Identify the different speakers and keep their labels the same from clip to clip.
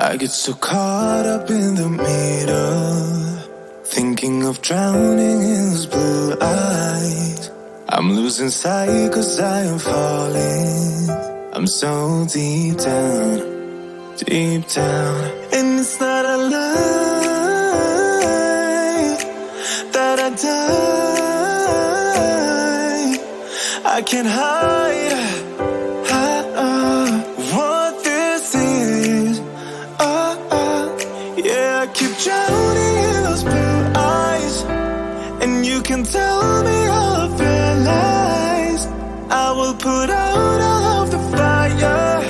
Speaker 1: I get so caught up in the middle, thinking of drowning in those blue eyes. I'm losing sight cause I am falling. I'm so deep down, deep down. And it's not a lie that I die. I can't hide what this is. Yeah, I keep drowning in those blue eyes, and you can tell me all of your lies. I will put out all of the fire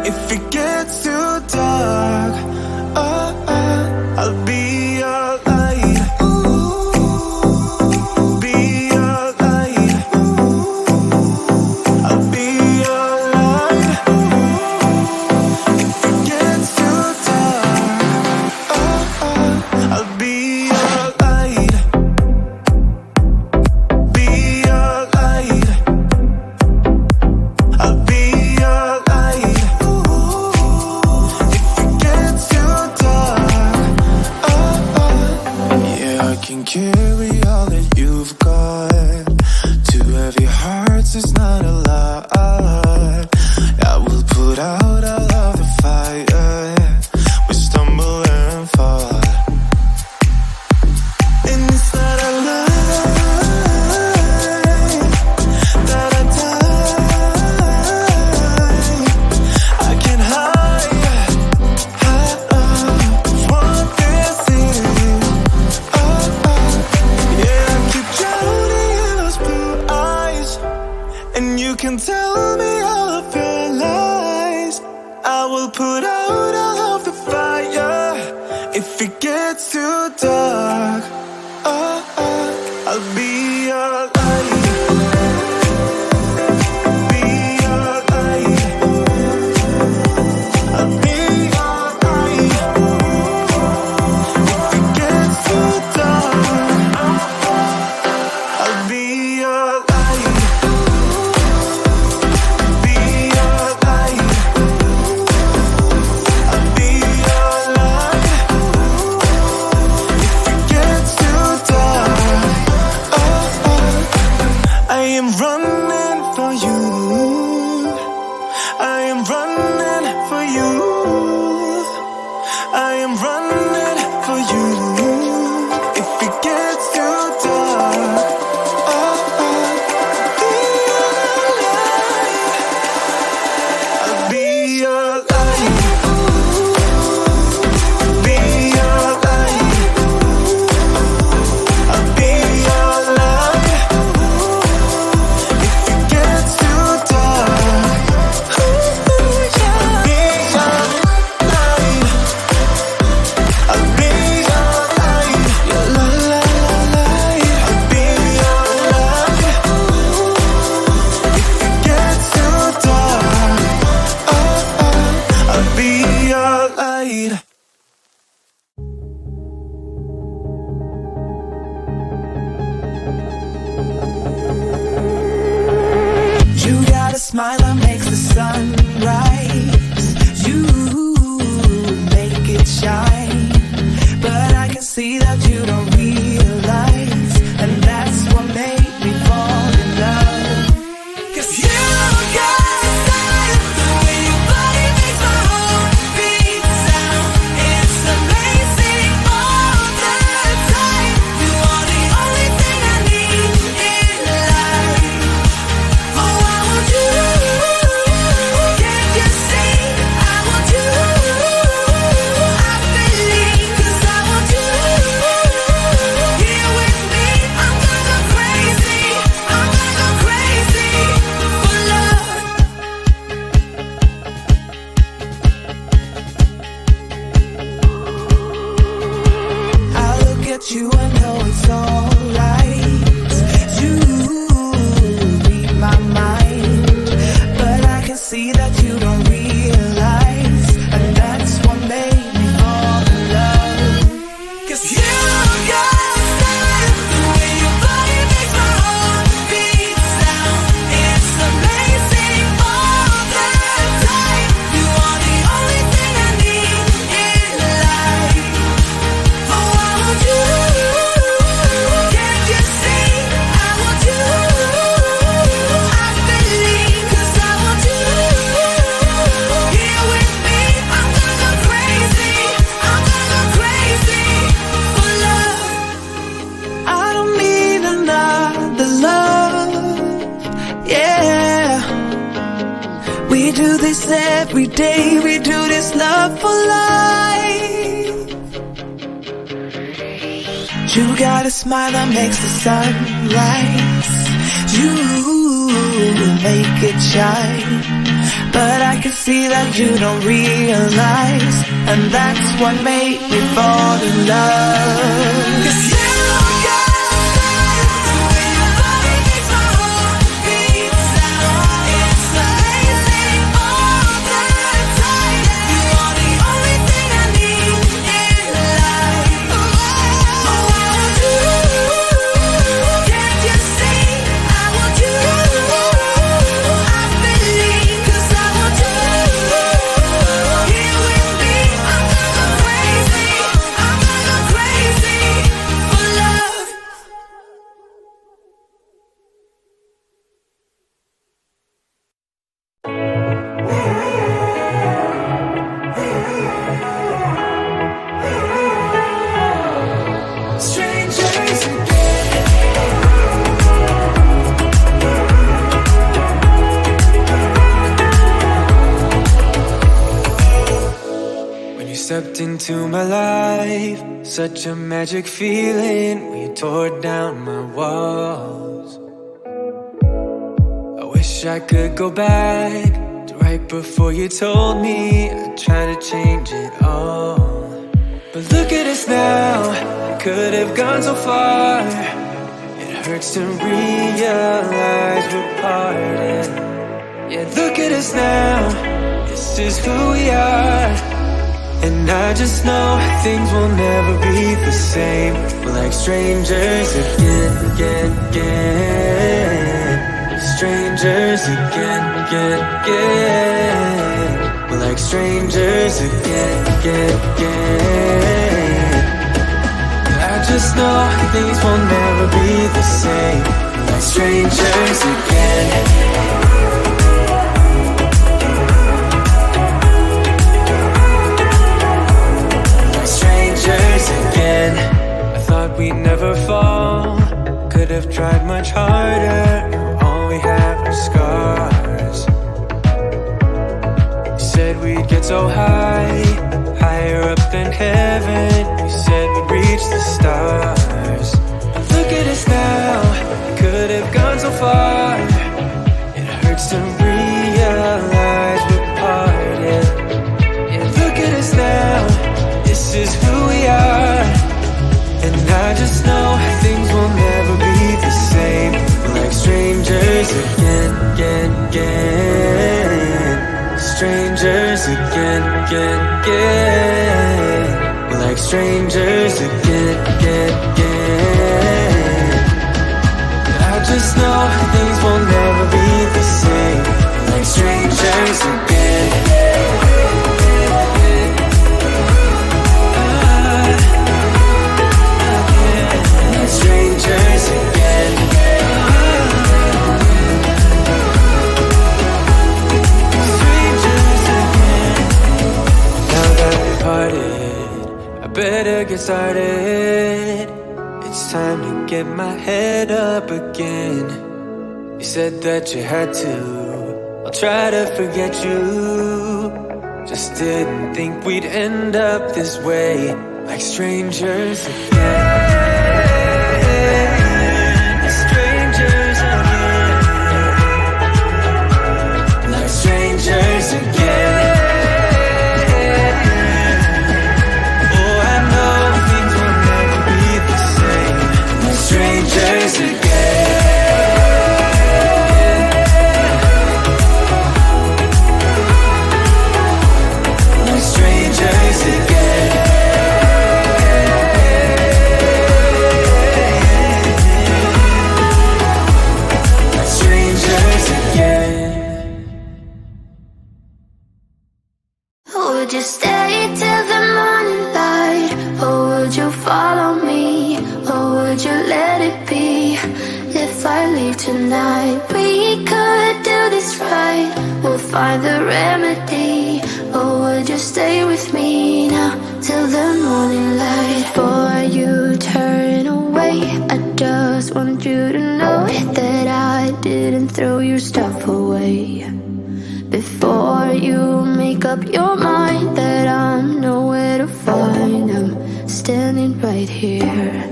Speaker 1: if it gets too dark. I'll be your light. Be your light. I'll be your light. If it gets too dark, I'll be your light. Be your light. I'll be your light. If it gets too dark, yeah, I can carry all that you've got. Two heavy hearts is not a lot. I will put out all of the fire. We stumble and fall, and it's not a lie that I die. I can't hide what this is. Yeah, I keep drowning in those blue eyes, and you can tell me all of your lies. I will put out all of the fire if it gets too dark. I'll be your light. Be your light. I'll be your light. If it gets too dark, I'll be your light. Be your light. I'll be your light. If it gets too dark, I am running for you. I am running for you. I am running for you. If it gets too dark, I'll be your light. Be your light. I'll be your light. If it gets too dark, I'll be your light. I'll be your light. Your light. I'll be your light. If it gets too dark, I'll be your light.
Speaker 2: You got a smile that makes the sun rise. You make it shine, but I can see that you don't realize, and that's what made me fall in love. 'Cause you got a style, the way your body makes my heart beat sound. It's amazing all the time. You are the only thing I need in life. Oh, I want you. Can't you see? I want you. I believe 'cause I want you. Here with me, I'm gonna go crazy. I'm gonna go crazy for love. I look at you and know it's alright. You read my mind, but I can see that you don't realize, and that's what made me fall in love. 'Cause you got a style, the way your body makes my heart beat sound. It's amazing all the time. You are the only thing I need in Every day we do this love for life. You got a smile that makes the sun rise. You make it shine, but I can see that you don't realize, and that's what made me fall in love. 'Cause you got the way your body makes my heart beat out. It's amazing all the time. You are the only thing I need in life. Oh, I want you. Can't you see? I want you. I believe 'cause I want you. Here with me, I'm gonna go crazy. I'm gonna go crazy for love. Strangers
Speaker 1: When you stepped into my life, such a magic feeling when you tore down my walls. I wish I could go back to right before you told me I'd try to change it all. But look at us now, could have gone so far. It hurts to realize we're parted. Yeah, look at us now, this is who we are. And I just know things will never be the same. We're like strangers again, again, again. Strangers again, again, again. We're like strangers again, again, again. I just know things will never be the same. We're like strangers again. Again, I thought we'd never fall. Could have tried much harder. Now all we have are scars. You said we'd get so high, higher up than heaven. You said we'd reach the stars. But look at us now, could have gone so far. It hurts to realize we're parted. Yeah, look at us now, this is who we are. And I just know things will never be the same. We're like strangers again, again, again. Strangers again, again, again. We're like strangers again, again, again. I just know things will never be the same. We're like strangers again. Strangers again. Strangers again. Now that we're parted, I better get started. It's time to get my head up again. You said that you had to. I'll try to forget you. Just didn't think we'd end up this way, like strangers again. Strangers again. Oh, I know things will never be the same. We're strangers again. We're strangers again. We're strangers again.
Speaker 3: Would you stay till the morning light? Or would you follow me? Or would you let it be? If I leave tonight, we could do this right. We'll find the remedy. Or would you stay with me now till the morning light? Before you turn away, I just want you to know that I didn't throw your stuff away. Before you make up your mind that I'm nowhere to find. I'm standing right here.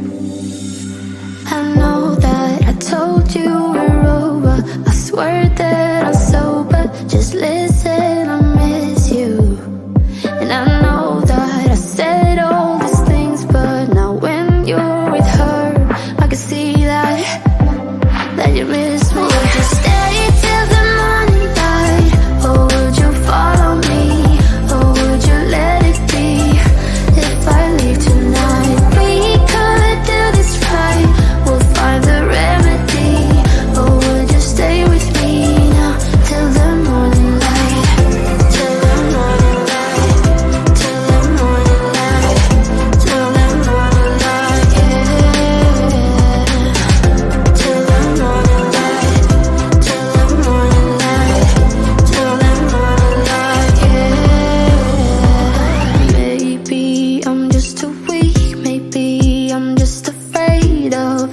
Speaker 3: I know that I told you we're over. I swear that I'm sober. Just listen, I miss you. And I know that I said all these things, but now when you're with her, I can see that you miss me. Would you stay till the morning light, or would you follow me, or would you let it be? If I leave tonight, we could do this right. We'll find the remedy. Or would you stay with me now till the morning light, till the morning light, till the morning light, till the morning light, yeah. Till the morning light, till the morning light, till the morning light, yeah. Maybe I'm just too weak, maybe I'm just afraid of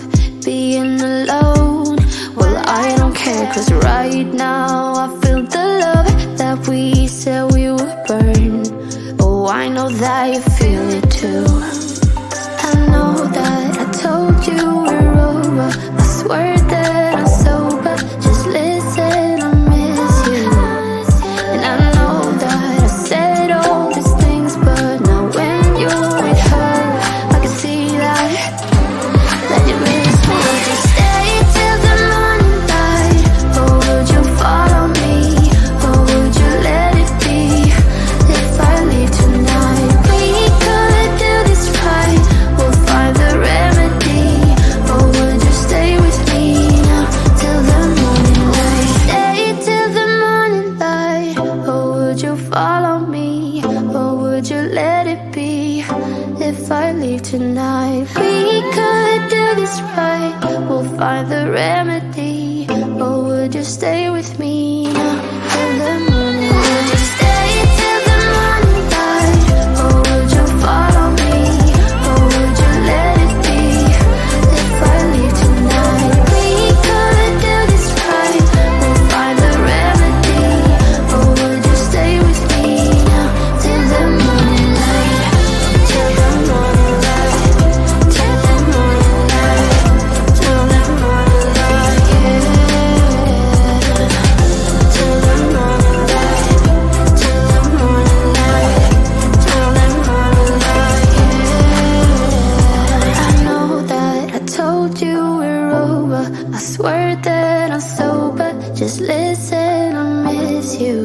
Speaker 3: being alone. Well, I don't care, 'cause right now I feel the love that we said we would burn. Oh, I know that you feel it too. I know that I told you we're over. I swear that I'm sober. Just listen, I miss you. And I know that I said all these things, but now when you're with her, I can see that you miss me. Would you stay till the morning light, or would you follow me, or would you let it be? If I leave tonight, we could do this right. We'll find the remedy. Or would you stay with me now till the morning light? Stay till the morning light. Or would you follow me, or would you let it be? If I leave tonight, we could do this right. We'll find the remedy. Or would you stay with me now till the morning light? Would you stay till the morning light, or would you follow me, or would you let it be? If I leave tonight, we could do this right. We'll find the remedy. Or would you stay with me now till the morning light, till the morning light, till the morning light, till the morning light, yeah. Till the morning light, till the morning light, till the morning light, yeah. I know that I told you we're over. I swear that I'm sober. Just listen, I miss you.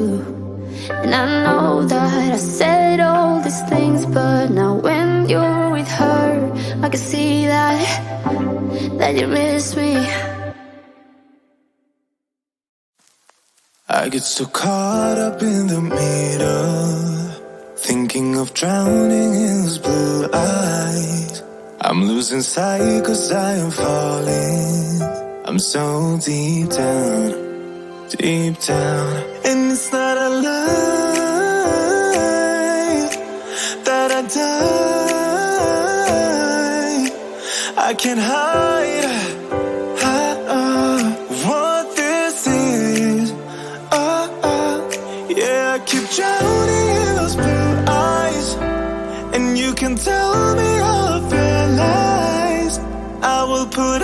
Speaker 3: And I know that I said all these things, but now when you're with her, I can see that you miss me.
Speaker 1: I get so caught up in the middle, thinking of drowning in those blue eyes. I'm losing sight 'cause I am falling. I'm so deep down, deep down. And it's not a lie that I die. I can't hide what this is. Yeah, I keep drowning in those blue eyes, and you can tell me all of your lies. I will put